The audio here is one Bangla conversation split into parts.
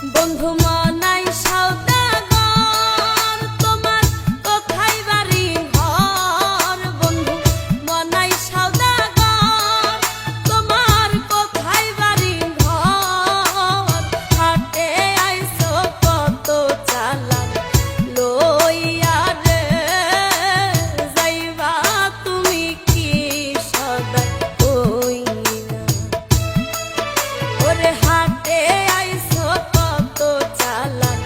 বন্ধু মনাই সওদাগর তোমার কোথায় বাড়ি ঘর বন্ধু মনাই সওদাগর তোমার কোথায় বাড়ি ঘর হাটে আইছো কত চালান লইয়া রে যাইবা তুমি কি সদাই কইরা ওরে হাটে আইছো কত চালান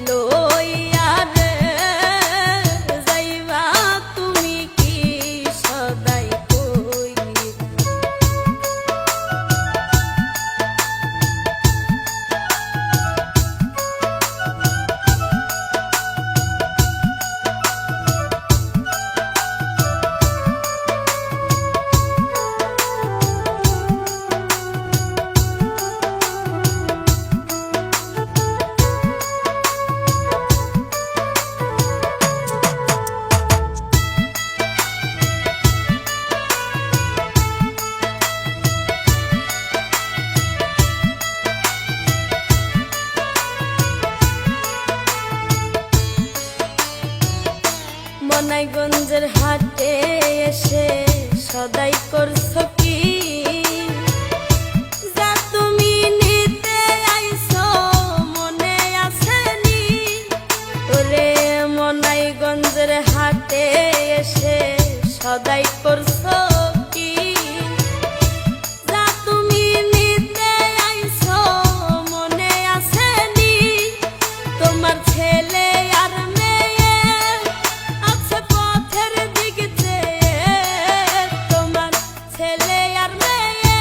লইয়া রে যাইবা তুমি কি সদাই কইরা মনাইগঞ্জের হাটে এসে সদাই করছো কি যা তুমি নিতে আইছো মনে আসেনি ওরে মনাইগঞ্জের হাটে এসে সদাই করছো কি যা তুমি নিতে আইছো মনে আসেনি তোমার ছেলে আর মেয়ে আছে পথের দিক চেয়ে তোমার ছেলে আর মেয়ে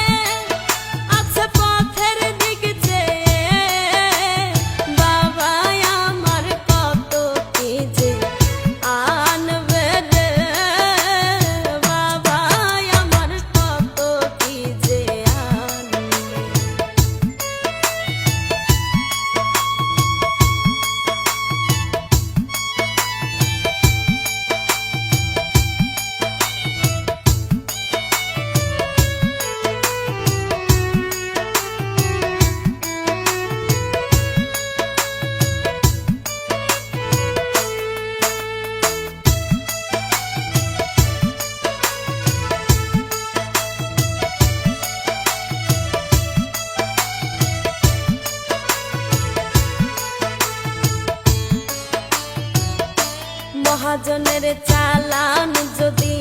আছে পথের দিক চেয়ে বাবা আমার কত কি যে আনবে রে বাবা আমার কত কি যে আনবে মহাজনের চালান যদি